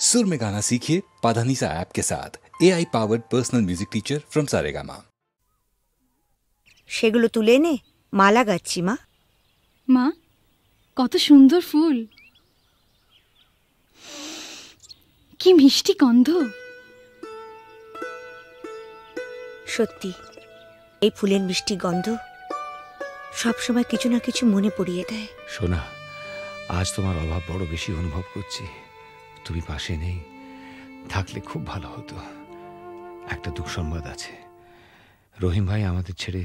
सुर में गाना सीखिए पाधानीसा ऐप के साथ। AI powered personal music teacher from Saregama. সেগুলো তুলে নে, মালা গাচ্ছি মা। মা, কত সুন্দর ফুল, কি মিষ্টি গন্ধ। সত্যি এই ফুলের মিষ্টি গন্ধ সবসময় কিছু না কিছু মনে পড়িয়ে দেয়। সোনা, আজ তোমার অভাব বড় বেশি অনুভব করছি। তুমি পাশে নেই, থাকলে খুব ভালো হতো। একটা দুঃসংবাদ আছে, রহিম ভাই আমাদের ছেড়ে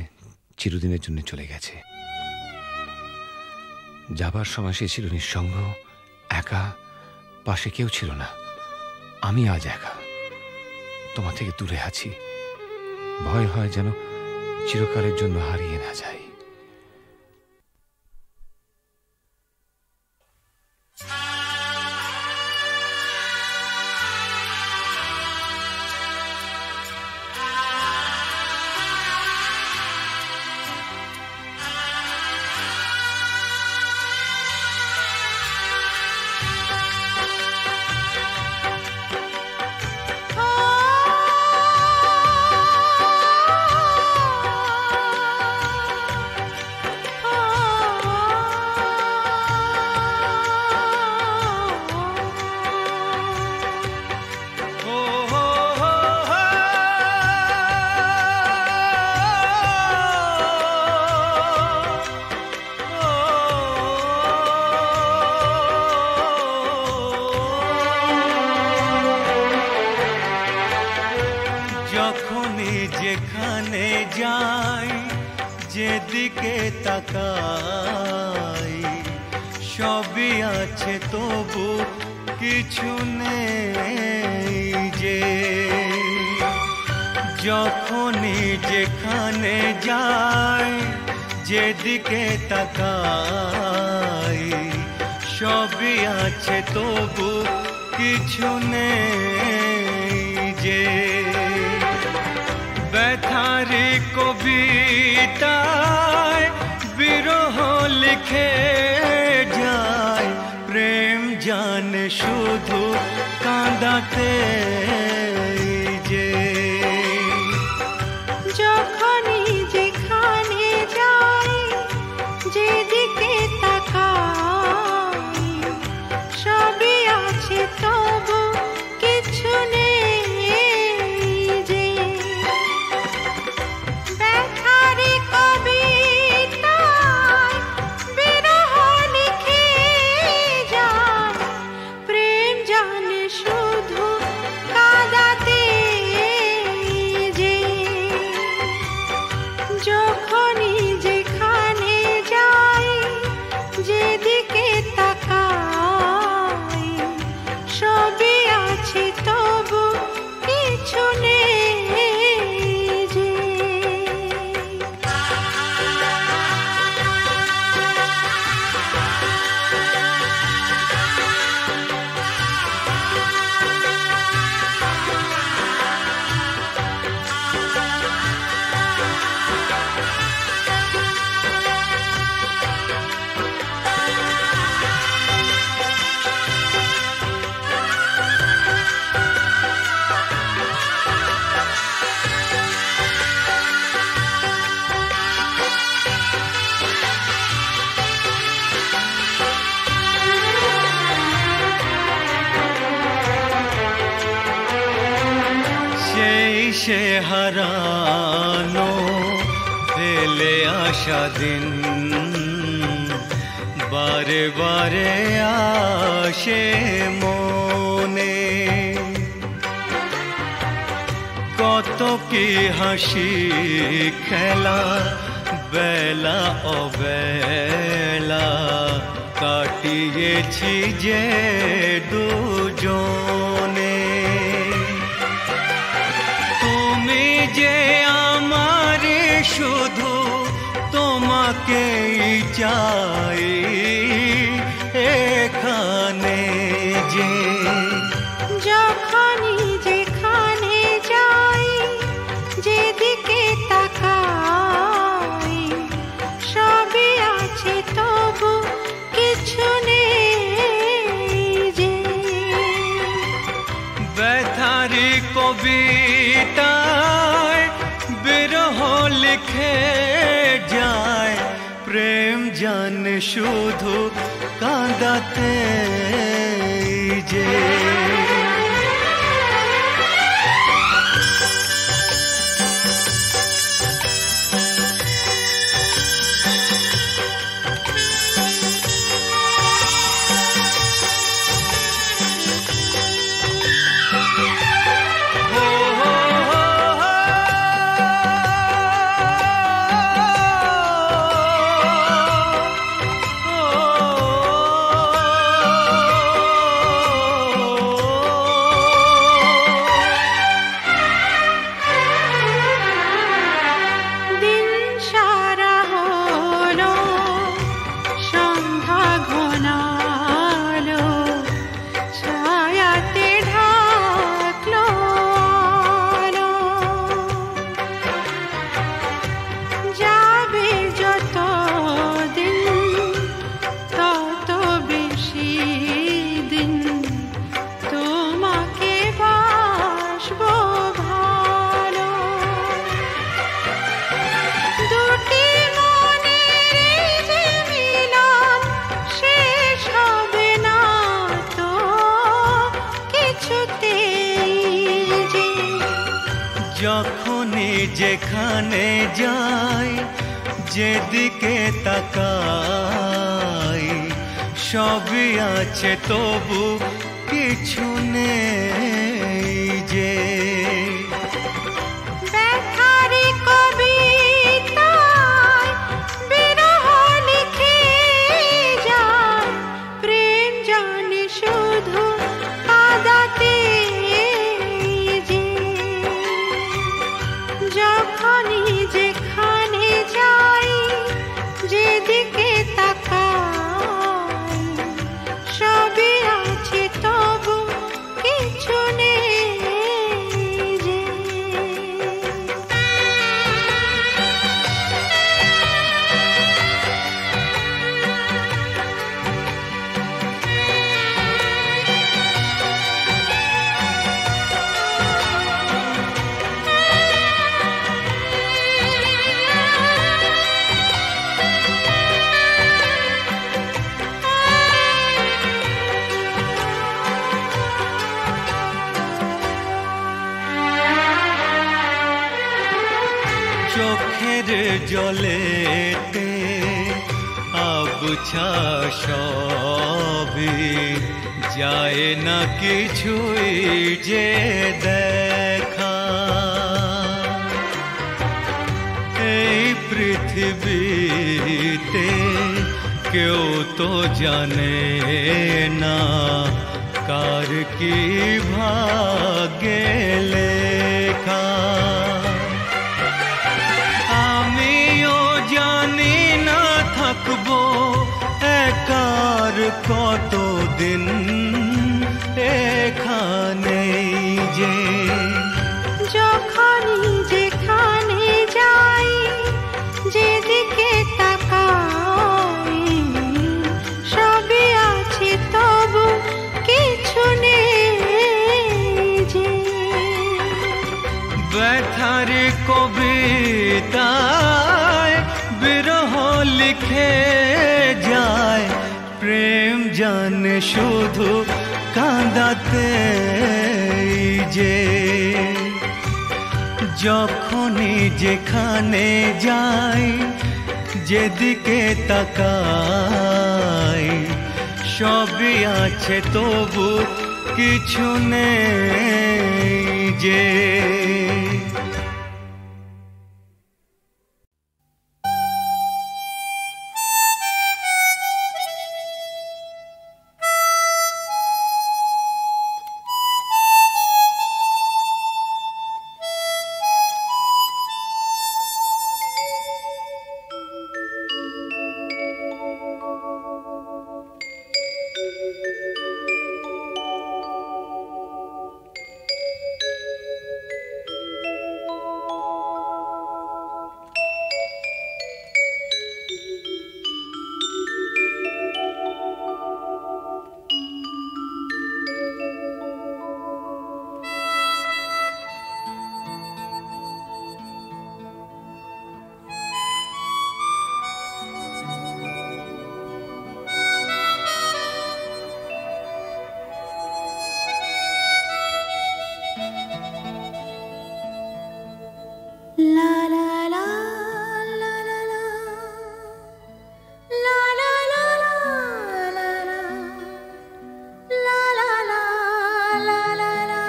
চিরদিনের জন্য চলে গেছে। যাবার সময় সে ছিল নিঃসঙ্গ, একা, পাশে কেউ ছিল না। আমি আজ একা, তোমার থেকে দূরে আছি। ভয় হয় যেন চিরকালের জন্য হারিয়ে না যাই। যেখানে যাই, যেদিকে তাকাই, সবই আছে তবু কিছু নেই যে। যখনই যেখানে যাই, যেদিকে তাকাই, সবই আছে তবু কিছু নেই যে। ব্যথারি কবিতায় বিরহ লিখে যায়, প্রেম জানে শুধু কাঁদাতে যে। যখনই যেখানে যাই, যেদিকে তাকাই, সবই আছে তবু কিছু নেই। সে হারানো ফেলে আসা দিন বারে বারে আসে মনে। কত কি হাসি খেলা বেলা অবেলা কাটিয়েছি যে দুজনে। তুমি যে আমার শুধু তোমাকেই চাই এখানে যে। যখনই যেখানে যাই, যেদিকে তাকাই, সবই আছে তবু কিছু নেই যে। ব্যথারি কবিতায় বিরহ লিখে যায় প্রেম জানে শুধু কাঁদাতে যে যখনই যেখানে যাই যেদিকে তাকাই সবই আছে তবু কিছু নেই যে ব্যথারি কবিতায় বিরহ লিখে যায় প্রেম জানে শুধু কাঁদাতে যে যখনই যেখানে যাই যেদিকে তাকাই সবই আছে তবু কিছু নেই যে চোখের জলেতে আবছা সবই যায় না কিছুই যে দেখা এই পৃথিবীতে কেউ তো জানে না কার কি ভাগ্যে লেখা আমিও জানি না থাকবো একার কতদিন এখানেই যে যখনই যেখানে যাই যেদিকে তাকাই সবই আছে তবু কিছু নেই যে ব্যথারি কবিতায় বিরহ লিখে যায় প্রেম জানে শুধু কাঁদাতে যে যখনই যেখানে যাই যেদিকে তাকাই সবই আছে তবু কিছু নেই যে লা লা লা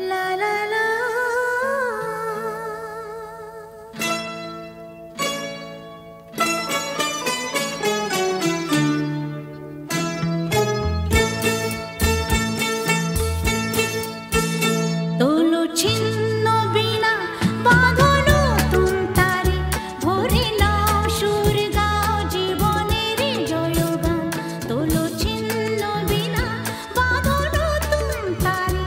লা লা লা। তোলো ছিন্ন বিনা বাঁধো নতুন তারে, ভরে নাও সুর গাও জীবনের জয়গান। তোলো ছিন্ন বিনা বাঁধো নতুন তারে,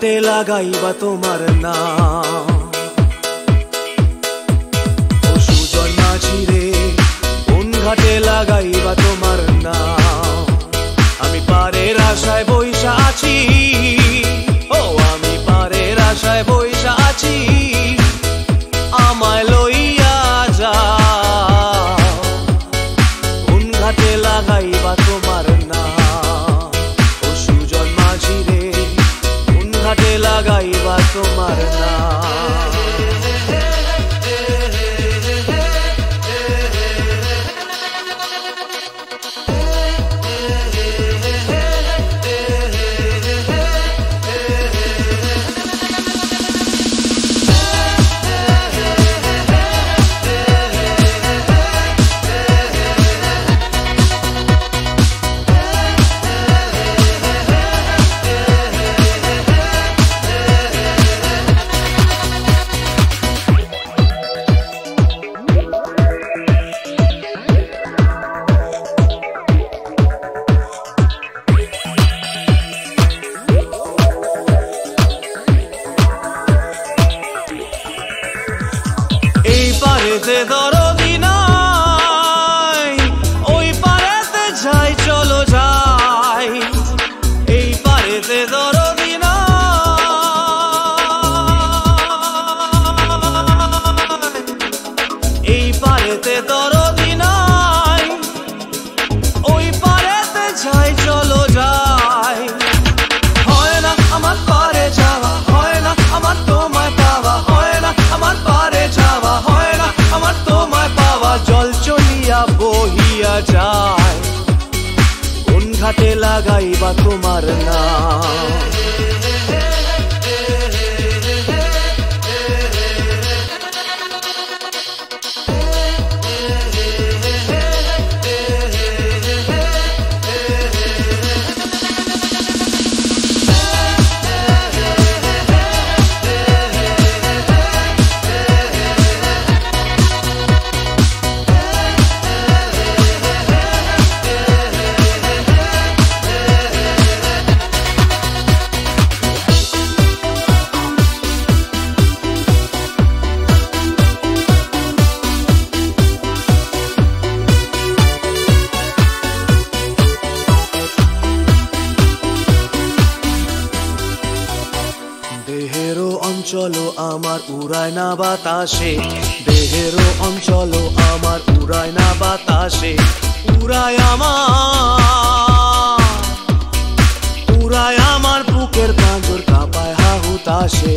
ঘাটে লাগাইবা তোমার নাম ও সুজন মাঝি রে কোন ঘাটে লাগাইবা তোমার নাম আমি পারের আশায় বইসা আছি ও আমি পারের আশায় বইসা আছি আমায় লইয়া যাও কোন ঘাটে লাগাইবা তোমার নাম ও সুজন মাঝি রে কোন ঘাটে লাগাইবা তোমার নাম দরদি নাই ওই পারেতে যাই চলো যাই এই পারেতে দরদি নাই এই পারেতে দরদি নাই ওই পারেতে যাই চলো যাই হয় না আমার পারে যাওয়া হয় না আমার তোমায় পাওয়া হয় না আমার পারে যাওয়া হয় না আমার তোমায় পাওয়া জল চলিয়া বহিয়া যায় কোন ঘাটে লাগাইবা তোমার নাম দেহেরও অঞ্চল আমার উড়ায় না বাতাসে দেহেরও অঞ্চল আমার উড়ায় না বাতাসে উড়ায় আমার বুকের পাঁজর কাঁপায় হাহুতাশে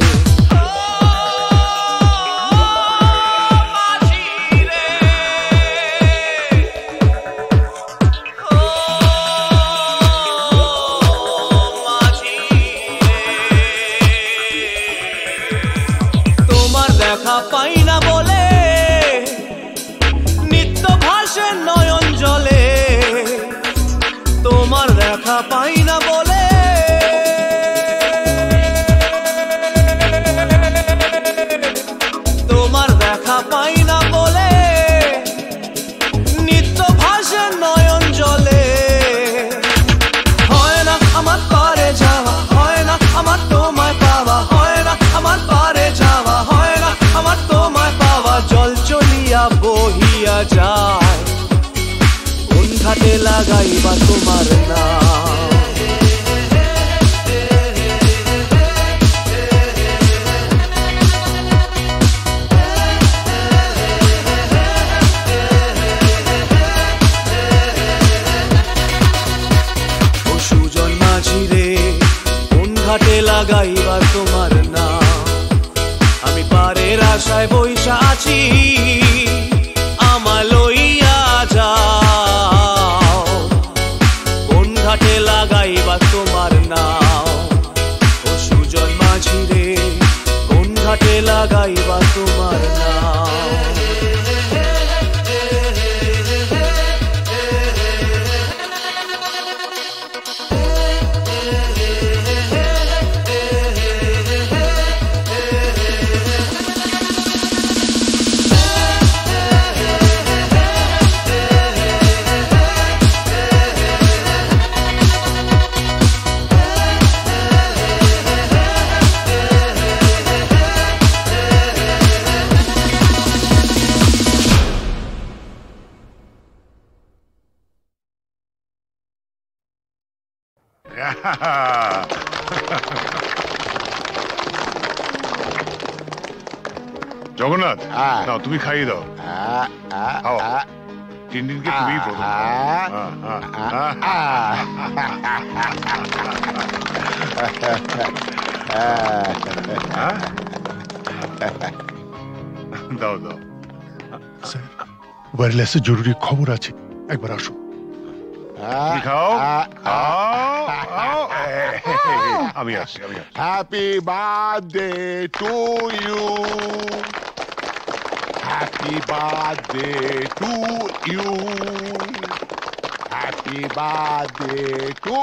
দেখা পাই না বলে নিত্য ভাসে নয়ন জলে তোমার দেখা পাই না বলে তোমার দেখা পাই না বলে নিত্য ভাসে নয়ন জলে হয় না আমার পারে যাওয়া হয় না আমার তোমায় পাওয়া হয় না আমার পারে যাওয়া হয় না আমার তোমায় পাওয়া জল চলিয়া বহিয়া যায় কোন ঘাটে লাগাইবা তোমার নাম ও সুজন মাঝি রে কোন ঘাটে লাগাইবা তোমার নাম আমি পারের আশায় বইসা আছি আমায় লইয়া যাও কোন ঘাটে লাগাইবা তোমার নাম ও সুজন মাঝি রে কোন ঘাটে লাগাইবা তোমার নাম জগন্নাথ, নাও তুমি খাইয়ে দাও। টিনটিনকে তুমি প্রথম দাও দাও। স্যার, ওয়্যারলেসে জরুরি খবর আছে, একবার আসুন। খাও আমি আসছি। Happy birthday to you, happy birthday to you, happy birthday to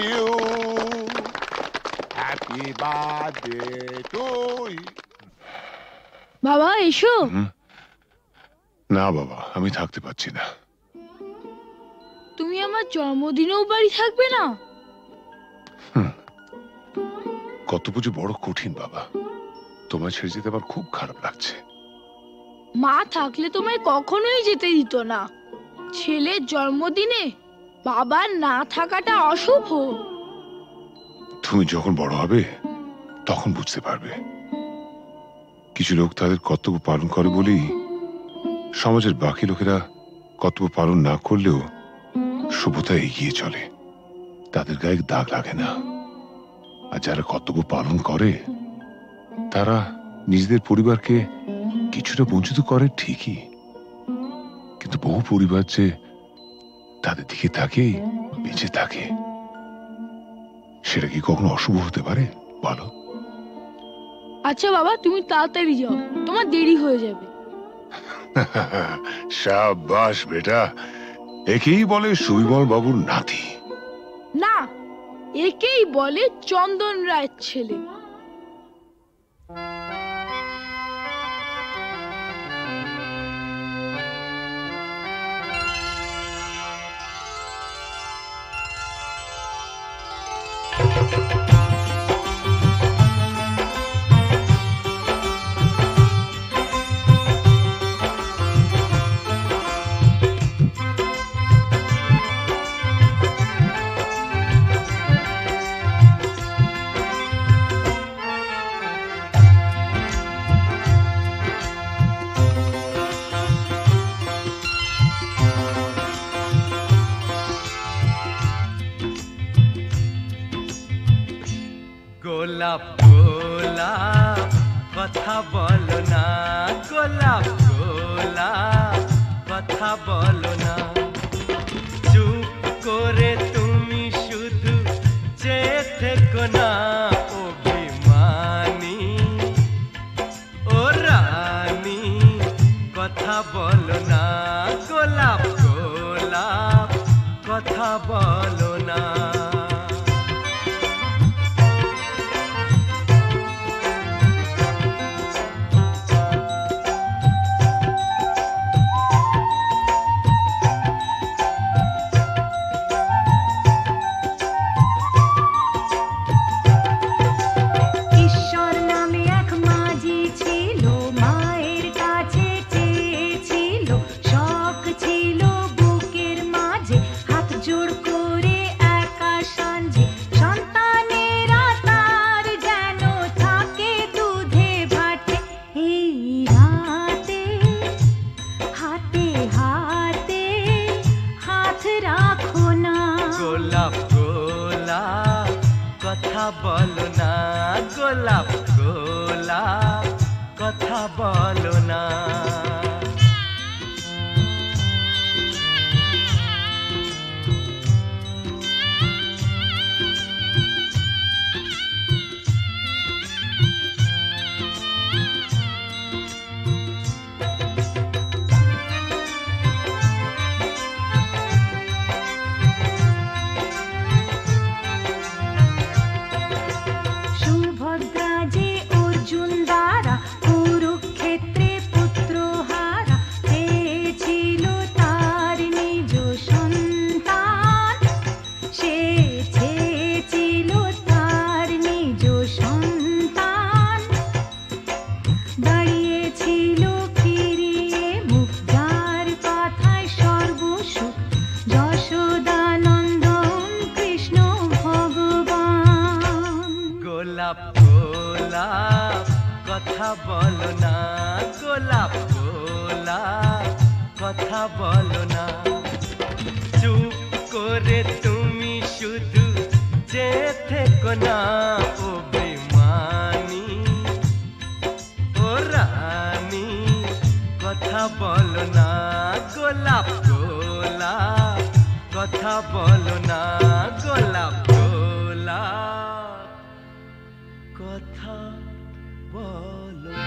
you, happy birthday to you. বাবা এসো। না বাবা, আমি থাকতে পারছি না। তুমি আমার জন্মদিনেও বাড়ি থাকবে না? কত পুজো বড় কঠিন বাবা, তোমায় ছেড়ে যেতে আমার খুব খারাপ লাগছে। মা থাকলে তোমায় কখনোই যেতে দিত না। ছেলের জন্মদিনে বাবার না থাকাটা অশুভ। তুমি যখন বড় হবে তখন বুঝতে পারবে। কিছু লোক তাদের কর্তব্য পালন করে বলেই সমাজের বাকি লোকেরা কর্তব্য পালন না করলেও সভ্যতা এগিয়ে চলে, তাদের গায়ে দাগ লাগে না। আর যারা কর্তব্য পালন করে তারা নিজেদের পরিবারকে কিছুটা বঞ্চিত করে ঠিকই, কিন্তু বহু পরিবার যে তাদের দিকে তাকিয়ে বেঁচে থাকে, সেটা কি কখনো অশুভ হতে পারে বলো? আচ্ছা বাবা, তুমি তাড়াতাড়ি যাও, তোমার দেরি হয়ে যাবে। শাবাশ বেটা, একেই বলে সুবিমল বাবুর নাতি। না, একেই বলে চন্দন রায়ের ছেলে। গোলাপ গোলাপ কথা বলো না, গোলাপ গোলাপ কথা বলো না, চুপ করে তুমি শুধু চেয়ে থেকো না। অভিমানী ও রানী কথা বলো না, গোলাপ গোলাপ কথা বলো না। বলো না, গোলাপ গোলাপ কথা বলো না। সুভদ্রা যে অর্জুন দ্বারা কুরুক্ষেত্রে পুত্র কথা বলো না গোলাপ গোলাপ কথা বলো না চুপ করে তুমি শুধু যে থেকো না ও বেমানি ও রানী কথা বলো না গোলাপ গোলাপ কথা বলো না গোলাপ গোলাপ কথা বলো না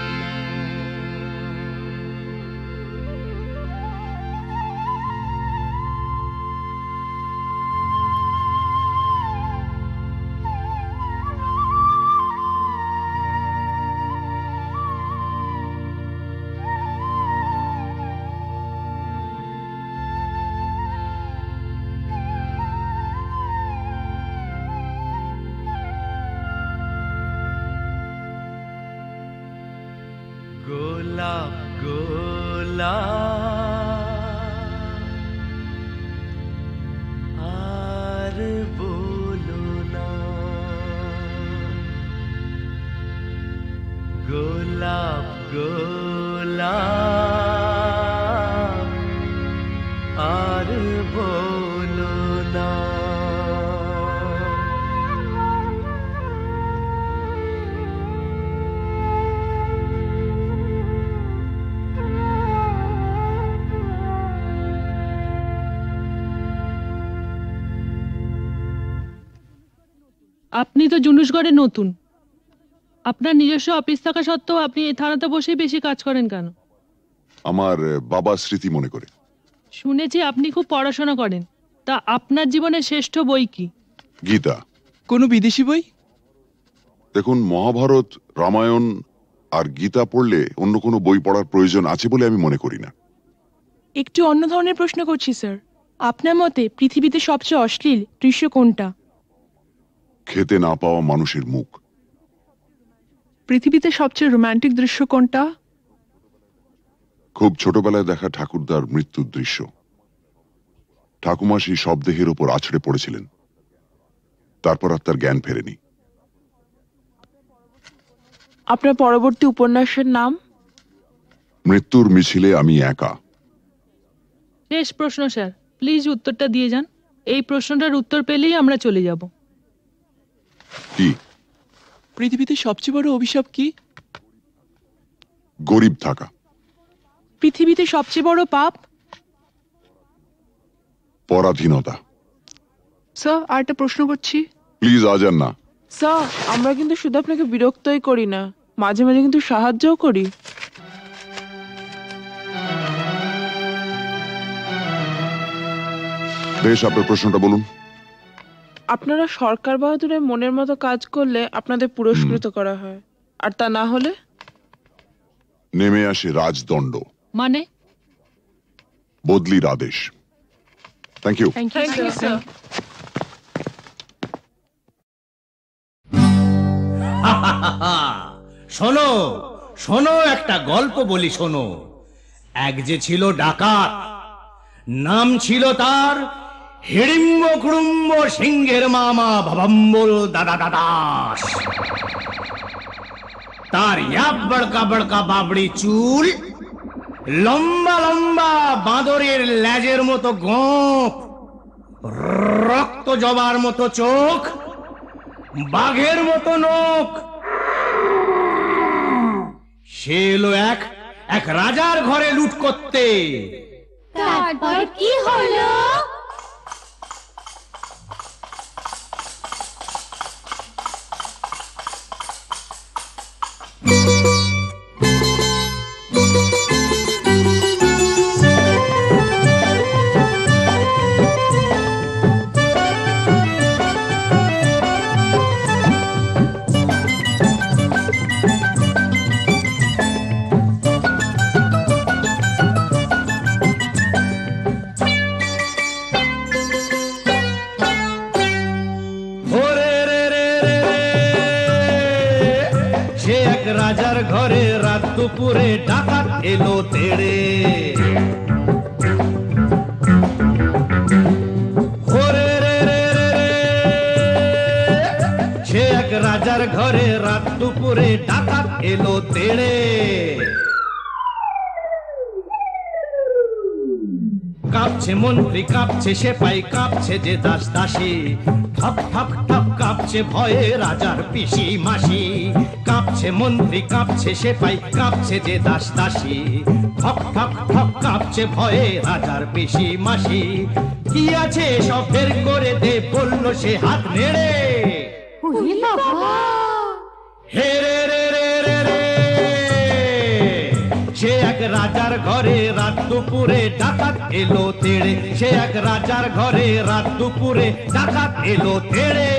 গোলাপ গোলাপ আর বলো না গোলাপ গোলাপ আর বলো না আপনি তো জুনুসগড়ে নতুন, আপনার নিজস্ব অফিস থাকা সত্ত্বেও আপনি এই থানাতে বসেই বেশি কাজ করেন কেন? আমার বাবার স্মৃতি মনে করে। শুনেছি আপনি খুব পড়াশোনা করেন, তা আপনার জীবনের শ্রেষ্ঠ বই কি? গীতা। কোনো বিদেশি বই? দেখুন, মহাভারত, রামায়ণ আর গীতা পড়লে অন্য কোনো বই পড়ার প্রয়োজন আছে বলে আমি মনে করি না। একটু অন্য ধরনের প্রশ্ন করছি স্যার, আপনার মতে পৃথিবীতে সবচেয়ে অশ্লীল দৃশ্য কোনটা? খেতে না পাওয়া মানুষের মুখ। পৃথিবীতে সবচেয়ে রোমান্টিক দৃশ্য কোনটা? খুব ছোটবেলায় দেখা ঠাকুরদার মৃত্যুর দৃশ্য। ঠাকুমা সেই শবদেহের ওপর আছড়ে পড়েছিলেন, তারপর আর তার জ্ঞান ফেরেনি। আপনার পরবর্তী উপন্যাসের নাম? মৃত্যুর মিছিলে আমি একা। শেষ প্রশ্ন স্যার, প্লিজ উত্তরটা দিয়ে যান। এই প্রশ্নটার উত্তর পেলেই আমরা চলে যাব। কি? পৃথিবীতে সবচেয়ে বড় অভিশাপ কি? গরিব থাকা। পৃথিবীতে সবচেয়ে বড় পাপ? পরাধীনতা। স্যার, আরেকটা প্রশ্ন করছি। প্লিজ আজ আর না। স্যার, আমরা কিন্তু শুধু আপনাকে বিরক্তই করি না, মাঝে মাঝে কিন্তু সাহায্যও করি। বেশ, আপনার প্রশ্নটা বলুন। আপনারা সরকার বাহাদুরের মনের মতো কাজ করলে আপনাদের পুরস্কৃত করা হয়, আর তা না হলে নেমে আসে রাজদণ্ড, মানে বদলির আদেশ। Thank you. Thank you sir. শোনো শোনো, একটা গল্প বলি শোনো। এক যে ছিল ডাকাত, নাম ছিল তার হিড়িম্ব কুড়ুম্ব সিংহের মামা ভবম্বল দাদা দাদাস। তার ইয়াব বড়কা বড়কা বাবড়ি চুল, লম্বা লম্বা বাঁদরের লেজের মতো গোঁফ, রক্ত জবার মতো চোখ, বাঘের মতো নখ। সে এলো এক রাজার ঘরে লুট করতে। তারপর কি হলো? রাজার ঘরে রাত দুপুরে ডাকাত এলো তেড়ে। সে এক রাজার রাজার ঘরে রাত দুপুরে ডাকাত এলো তেড়ে। কাঁপছে মন্ত্রী, কাঁপছে সেপাই, কাঁপছে যে দাস দাসী, ঠক ঠক ঠক কাঁপছে ভয়ে রাজার পিসি মাসি। কাঁপছে মন্ত্রী, কাঁপছে সেপাই, কাঁপছে যে দাস দাসী, ঠক ঠক ঠক কাঁপছে ভয়ে রাজার পিসি মাসি। কি আছে সব বের করে দে, বলল সে হাত নেড়ে। হে রে রে রে রে রে, সে এক রাজার ঘরে রাত দুপুরে ডাকাত এলো তেড়ে। সে এক রাজার ঘরে রাত দুপুরে ডাকাত এলো তেড়ে।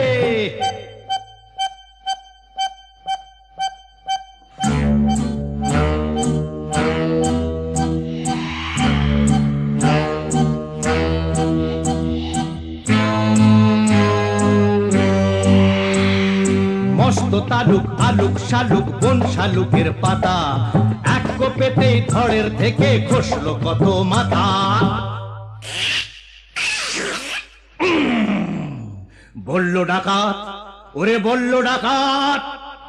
মস্ত তালুক আলুক শালুক বন শালুকের পাতা, এক কোপেতেই ধড়ের থেকে খসলো কত মাথা। বলল ডাকাত, ওরে বলল ডাকাত,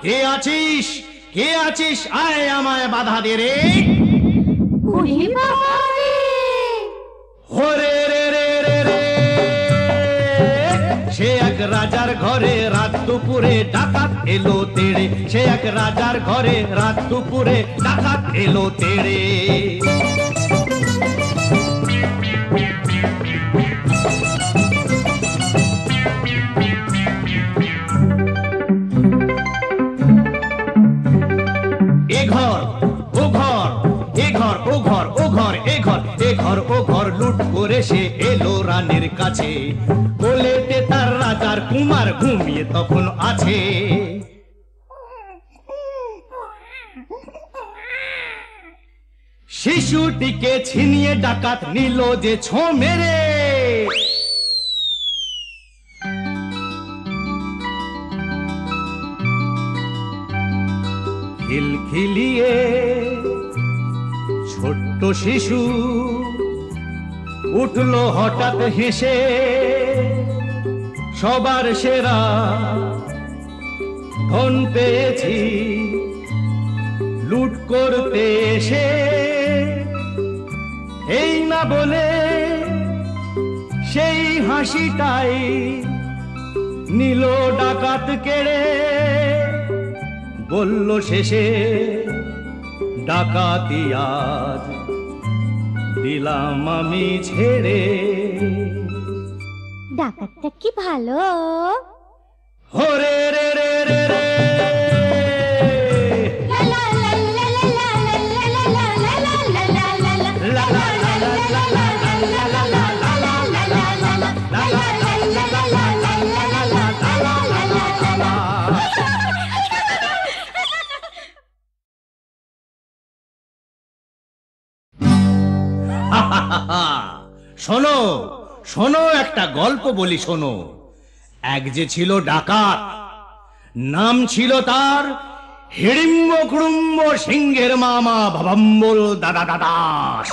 কে আছিস কে আছিস, আয় আমায় বাধা দে রে। ওরে রে রে রে রে, সে এক রাজার ঘরে রাত দুপুরে ডাকাত এলো তেড়ে। সে এক রাজার ঘরে রাত দুপুরে ডাকাত এলো তেড়ে। এ ঘর ও ঘর, এ ঘর ও ঘর, ও ঘর এ ঘর, এ ঘর ও ঘর লুট করে সে এলো রানীর কাছে। কোলেতে তার রাজার কুমার ঘুমিয়ে তখন আছে। শিশুটিকে ছিনিয়ে ডাকাত নিল যে ছো মেরে। খিলখিলিয়ে ছোট্ট শিশু উঠলো হঠাৎ হেসে, সবার সেরা ধন পেয়েছি লুট করতে এসে। এই না বলে সেই হাসিটাই নিল ডাকাত কেড়ে। বলল শেষে ডাকাতি আজ দিলাম আমি ছেড়ে। ডাকাতটা কি ভালো। হরে রে রে রে রে, শোনো শোনো একটা গল্প বলি শোনো। এক যে ছিল ডাকাত, নাম ছিল তার হিড়িম্ব কুড়ুম্ব সিংহের মামা ভবম্বল দাদা দাদাস।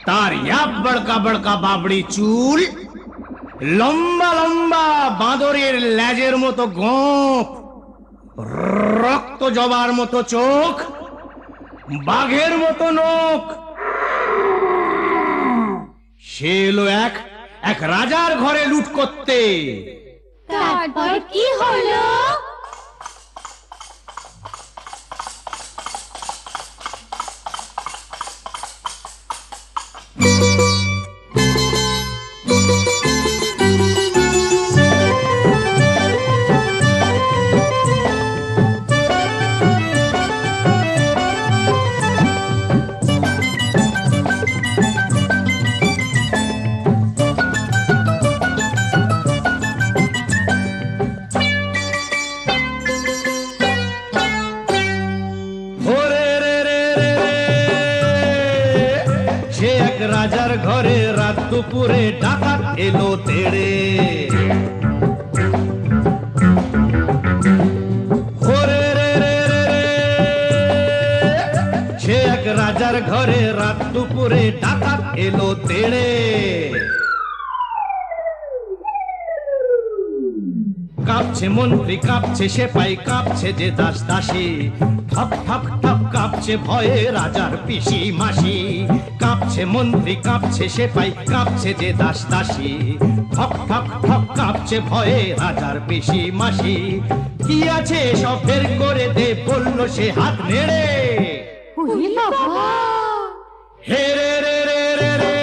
তার ইয়াব বড়কা বড়কা বাবড়ি চুল, লম্বা লম্বা বাঁদরের লেজের মতো গোঁফ, রক্ত জবার মতো চোখ, বাঘের মতো নখ। সে এলো এক রাজার ঘরে লুট করতে। তারপর কি হলো? রাজার ঘরে রাত দুপুরে ডাকাত এলো তেড়ে। ওরে রে রে রে রে, সে এক রাজার ঘরে রাত দুপুরে ডাকাত এলো তেড়ে। কাঁপছে কাঁপছে মন্ত্রী, কাঁপছে সেপাই, কাঁপছে যে দাস দাসী, ঠক ঠক ঠক কাঁপছে ভয়ে রাজার পিসি মাসি। কাঁপছে মন্ত্রী, কাঁপছে সেপাই, কাঁপছে যে দাস দাসী, ঠক ঠক ঠক কাঁপছে ভয়ে রাজার পিসি মাসি। কি আছে সব বের করে দে, বলল সে হাত নেড়ে। হে রে রে রে রে রে,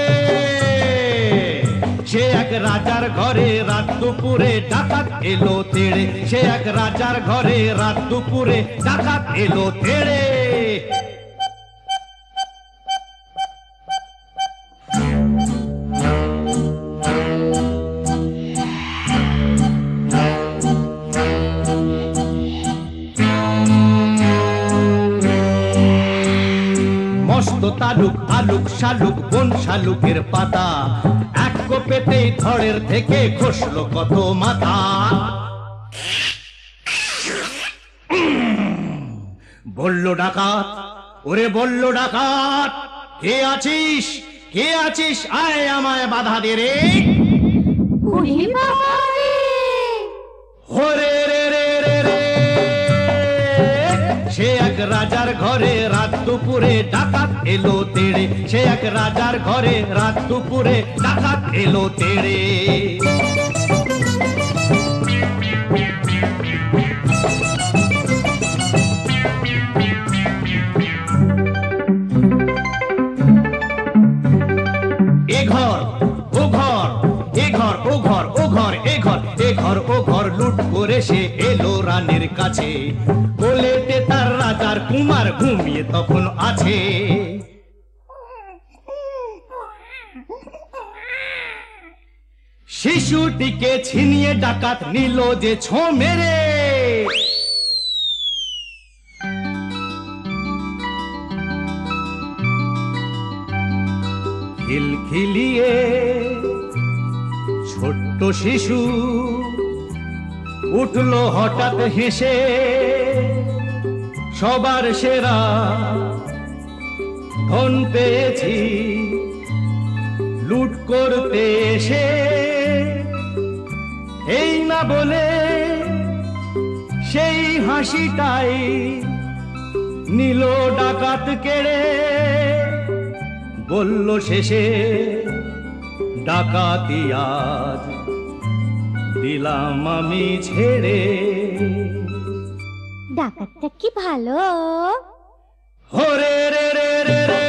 সে এক রাজার ঘরে রাত দুপুরে ডাকাত এলো তেড়ে। সে এক রাজার ঘরে রাত দুপুরে ডাকাত এলো তেড়ে। মস্ত তালুক আলুক শালুক বন শালুকের পাতা, এক কোপেতেই ধড়ের থেকে খসলো কত মাথা। বলল ডাকাত, ওরে বলল ডাকাত, কে আছিস কে আছিস, আয় আমায় বাধা দে রে। ওরে রে রে রে রে, সে এক রাজার ঘরে রাত দুপুরে ডাকাত এলো তেড়ে। সে এক রাজার ঘরে রাত দুপুরে ডাকাত এলো তেড়ে। এ ঘর ও ঘর, এ ঘর ও ঘর, ও ঘর এ ঘর, এ ঘর ও ঘর লুট করে সে এলো রানীর কাছে। কোলেতে তার রাজার কুমার ঘুমিয়ে তখন আছে। শিশুটিকে ছিনিয়ে ডাকাত নিল যে ছো মেরে। খিলখিলিয়ে ছোট্ট শিশু উঠলো হঠাৎ হেসে, সবার সেরা ধন পেয়েছি লুট করতে এসে। এই না বলে সেই হাসিটাই নিল ডাকাত কেড়ে। বলল শেষে ডাকাতি আজ দিলাম আমি ছেড়ে। ডাকাতটা কি ভালো। ওরে রে রে রে রে,